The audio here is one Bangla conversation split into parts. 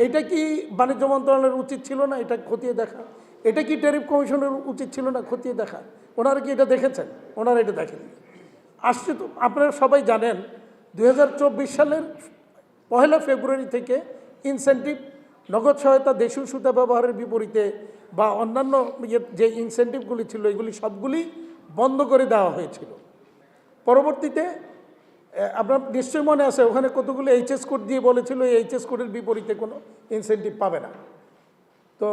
এটা কি বাণিজ্য মন্ত্রণালয়ের উচিত ছিল না এটা খতিয়ে দেখা? এটা কি ট্যারিফ কমিশনের উচিত ছিল না খতিয়ে দেখা? ওনারা কি এটা দেখেছেন? ওনারা এটা দেখেননি। আসছে তো আপনারা সবাই জানেন 2024 সালের 1 ফেব্রুয়ারি থেকে ইনসেন্টিভ, নগদ সহায়তা, দেশীয় সুতা ব্যবহারের বিপরীতে বা অন্যান্য যে ইনসেন্টিভগুলি ছিল এগুলি সবগুলি বন্ধ করে দেওয়া হয়েছিল। পরবর্তীতে আপনার নিশ্চয়ই মনে আছে ওখানে কতগুলো এইচএস কোড দিয়ে বলেছিল এই এইচএস কোডের বিপরীতে কোনো ইনসেন্টিভ পাবে না। তো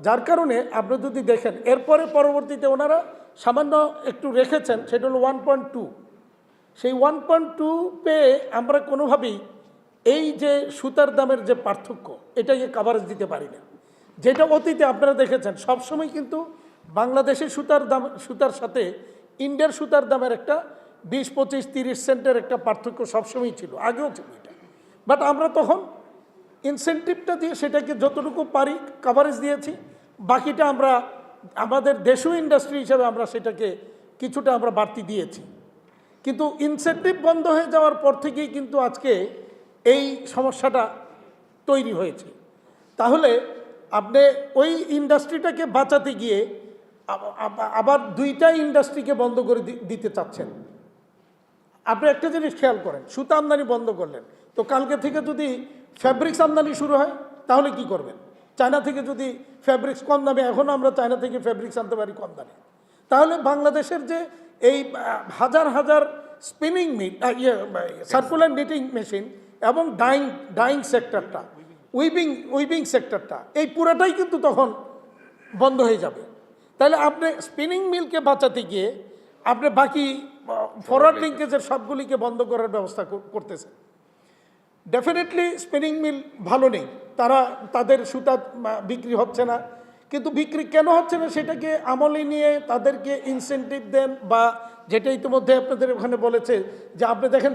যার কারণে আপনি যদি দেখেন এরপরে পরবর্তীতে ওনারা সামান্য একটু রেখেছেন, সেটা হলো 1.2। সেই 1.2 পেয়ে আমরা কোনোভাবেই এই যে সুতার দামের যে পার্থক্য এটাকে কাভারেজ দিতে পারি না। যেটা অতীতে আপনারা দেখেছেন সবসময় কিন্তু বাংলাদেশের সুতার সাথে ইন্ডিয়ার সুতার দামের একটা 20, 25, 30 সেন্টের একটা পার্থক্য সবসময়ই ছিল, আগেও ছিল এটা। বাট আমরা তখন ইনসেন্টিভটা দিয়ে সেটাকে যতটুকু পারি কাভারেজ দিয়েছি, বাকিটা আমরা আমাদের দেশীয় ইন্ডাস্ট্রি হিসাবে আমরা সেটাকে কিছুটা আমরা বাড়তি দিয়েছি। কিন্তু ইনসেন্টিভ বন্ধ হয়ে যাওয়ার পর থেকেই কিন্তু আজকে এই সমস্যাটা তৈরি হয়েছে। তাহলে আপনি ওই ইন্ডাস্ট্রিটাকে বাঁচাতে গিয়ে আবার 2টা ইন্ডাস্ট্রিকে বন্ধ করে দিতে চাচ্ছেন। আপনি একটা জিনিস খেয়াল করেন, সুতা আমদানি বন্ধ করলেন, তো কালকে থেকে যদি ফ্যাব্রিক্স আমদানি শুরু হয় তাহলে কি করবেন? চায়না থেকে যদি ফ্যাব্রিক্স কম দামে, এখনও আমরা চায়না থেকে ফ্যাব্রিক্স আনতে পারি কম দামে, তাহলে বাংলাদেশের যে এই হাজার হাজার spinning mill, circular knitting machine এবং ডাইং সেক্টরটা, উইভিং সেক্টরটা, এই পুরাটাই কিন্তু তখন বন্ধ হয়ে যাবে। তাহলে আপনি স্পিনিং মিলকে বাঁচাতে গিয়ে আপনি বাকি ফরওয়ার্ড লিঙ্কেজের সবগুলিকে বন্ধ করার ব্যবস্থা করতেছেন। ডেফিনেটলি স্পিনিং মিল ভালো নেই, তাদের সুতা বিক্রি হচ্ছে না। কিন্তু বিক্রি কেন হচ্ছে না সেটাকে আমলে নিয়ে তাদেরকে ইনসেন্টিভ দেন, বা যেটা ইতিমধ্যে আপনাদের ওখানে বলেছে যে আপনি দেখেন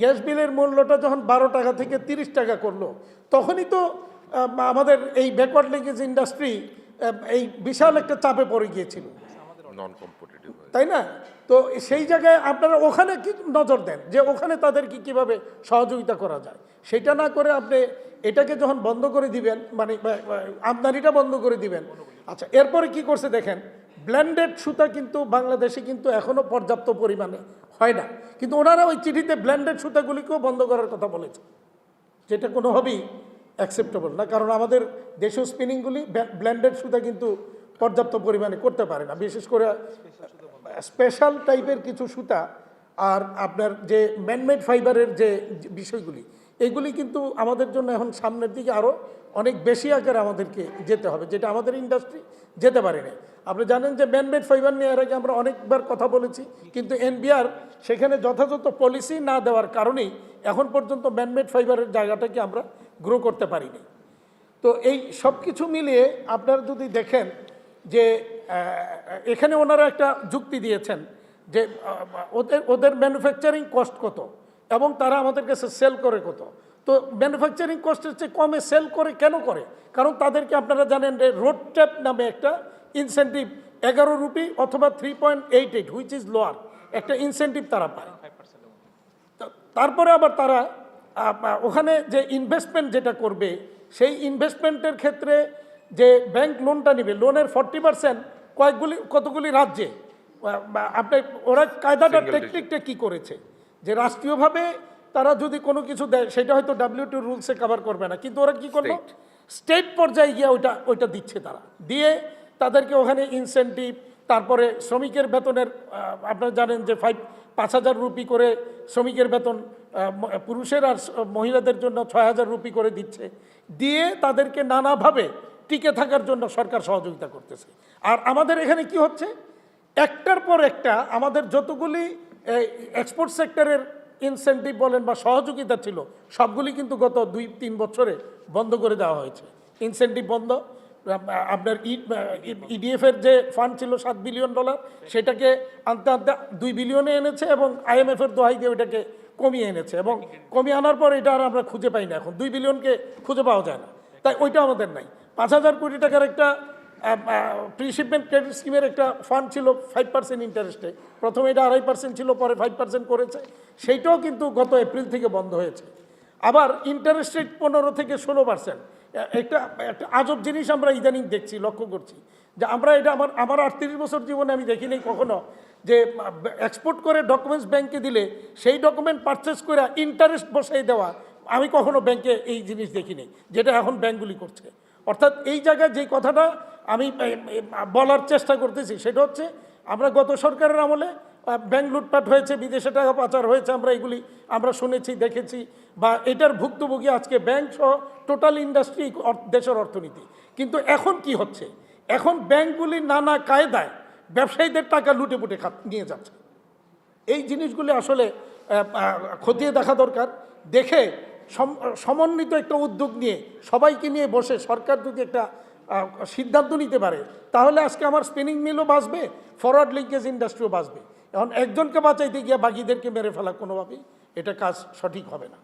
গ্যাস বিলের মূল্যটা যখন 12 টাকা থেকে 30 টাকা করলো, তখনই তো আমাদের এই ব্যাকওয়ার্ড লিঙ্কেজ ইন্ডাস্ট্রি এই বিশাল একটা চাপে পড়ে গিয়েছিল, তাই না? তো সেই জায়গায় আপনারা ওখানে কি নজর দেন যে ওখানে তাদেরকে কীভাবে সহযোগিতা করা যায়, সেটা না করে আপনি এটাকে যখন বন্ধ করে দিবেন, মানে আমদানিটা বন্ধ করে দিবেন। আচ্ছা, এরপরে কি করছে দেখেন, ব্ল্যান্ডেড সুতা কিন্তু বাংলাদেশে কিন্তু এখনও পর্যাপ্ত পরিমাণে হয় না, কিন্তু ওনারা ওই চিঠিতে ব্ল্যান্ডেড সুতাগুলিকেও বন্ধ করার কথা বলেছে, যেটা কোনোভাবেই অ্যাকসেপ্টেবল না। কারণ আমাদের দেশীয় স্পিনিংগুলি ব্ল্যান্ডেড সুতা কিন্তু পর্যাপ্ত পরিমাণে করতে পারে না, বিশেষ করে স্পেশাল টাইপের কিছু সুতা আর আপনার যে ম্যানমেড ফাইবারের যে বিষয়গুলি, এগুলি কিন্তু আমাদের জন্য এখন সামনের দিকে আরও অনেক বেশি আকারে আমাদেরকে যেতে হবে, যেটা আমাদের ইন্ডাস্ট্রি যেতে পারে না। আপনি জানেন যে ম্যানমেড ফাইবার নিয়ে এর আগে আমরা অনেকবার কথা বলেছি, কিন্তু এনবিআর সেখানে যথাযথ পলিসি না দেওয়ার কারণেই এখন পর্যন্ত ম্যানমেড ফাইবারের জায়গাটাকে আমরা গ্রো করতে পারিনি। তো এই সব কিছু মিলিয়ে আপনারা যদি দেখেন যে এখানে ওনারা একটা যুক্তি দিয়েছেন যে ওদের ম্যানুফ্যাকচারিং কস্ট কত এবং তারা আমাদের কাছে সেল করে কত। তো ম্যানুফ্যাকচারিং কস্টের চেয়ে কমে সেল করে কেন করে? কারণ তাদেরকে আপনারা জানেন যে রোড ট্যাপ নামে একটা ইনসেন্টিভ 11 রুপি অথবা 3.88 হুইচ ইজ লোয়ার একটা ইনসেন্টিভ তারা পায়। তারপরে আবার তারা ওখানে যে ইনভেস্টমেন্ট যেটা করবে সেই ইনভেস্টমেন্টের ক্ষেত্রে যে ব্যাংক লোনটা নেবে, লোনের 40% কতগুলি রাজ্যে আপনি ওরা কায়দাটা টেকনিকটা কী করেছে যে রাষ্ট্রীয়ভাবে তারা যদি কোনো কিছু দেয় সেটা হয়তো WTO রুলসে কভার করবে না, কিন্তু ওরা কী করলো স্টেট পর্যায়ে গিয়ে ওইটা দিচ্ছে, তারা দিয়ে তাদেরকে ওখানে ইনসেন্টিভ, তারপরে শ্রমিকের বেতনের আপনারা জানেন যে 5,000 রুপি করে শ্রমিকের বেতন পুরুষের আর মহিলাদের জন্য 6,000 রুপি করে দিচ্ছে, দিয়ে তাদেরকে নানাভাবে টিকে থাকার জন্য সরকার সহযোগিতা করতেছে। আর আমাদের এখানে কি হচ্ছে, একটার পর একটা আমাদের যতগুলি এক্সপোর্ট সেক্টরের ইনসেন্টিভ বলেন বা সহযোগিতা ছিল সবগুলি কিন্তু গত 2-3 বছরে বন্ধ করে দেওয়া হয়েছে। ইনসেন্টিভ বন্ধ, আপনার ইডিএফের যে ফান্ড ছিল $7 বিলিয়ন, সেটাকে আনতে আনতে 2 বিলিয়নে এনেছে এবং IMF-এর দোহাই দিয়ে ওইটাকে কমিয়ে এনেছে, এবং কমিয়ে আনার পর এটা আর আমরা খুঁজে পাই না, এখন 2 বিলিয়নকে খুঁজে পাওয়া যায় না, তাই ওইটা আমাদের নাই। 5,000 কোটি টাকার একটা প্রি শিপমেন্ট ক্রেডিট স্কিমের একটা ফান্ড ছিল 5% ইন্টারেস্টে, প্রথমে এটা 2.5% ছিল, পরে 5% করেছে, সেইটাও কিন্তু গত এপ্রিল থেকে বন্ধ হয়েছে। আবার ইন্টারেস্ট রেট 15 থেকে 16%। একটা একটা আজব জিনিস আমরা ইদানিং দেখছি, লক্ষ্য করছি যে আমরা এটা আমার 38 বছর জীবনে আমি দেখিনি কখনো যে এক্সপোর্ট করে ডকুমেন্টস ব্যাংকে দিলে সেই ডকুমেন্ট পারচেস করে ইন্টারেস্ট বসাই দেওয়া আমি কখনো ব্যাংকে এই জিনিস দেখিনি, যেটা এখন ব্যাংকগুলি করছে। অর্থাৎ এই জায়গায় যেই কথাটা আমি বলার চেষ্টা করতেছি সেটা হচ্ছে আমরা গত সরকারের আমলে ব্যাংক লুটপাট হয়েছে, বিদেশে টাকা পাচার হয়েছে, আমরা শুনেছি, দেখেছি, বা এটার ভুক্তভোগী আজকে ব্যাংক সহ টোটাল ইন্ডাস্ট্রি, দেশের অর্থনীতি। কিন্তু এখন কি হচ্ছে, এখন ব্যাংকগুলি নানা কায়দায় ব্যবসায়ীদের টাকা লুটে পুটে নিয়ে যাচ্ছে। এই জিনিসগুলি আসলে খতিয়ে দেখা দরকার। দেখে সমন্বিত একটা উদ্যোগ নিয়ে সবাইকে নিয়ে বসে সরকার যদি একটা সিদ্ধান্ত নিতে পারে, তাহলে আজকে আমার স্পিনিং মিলও বাঁচবে, ফরওয়ার্ড লিঙ্কেজ ইন্ডাস্ট্রিও বাঁচবে। এখন একজনকে বাঁচাইতে গিয়ে বাকিদেরকে মেরে ফেলা কোনোভাবেই এটা কাজ সঠিক হবে না।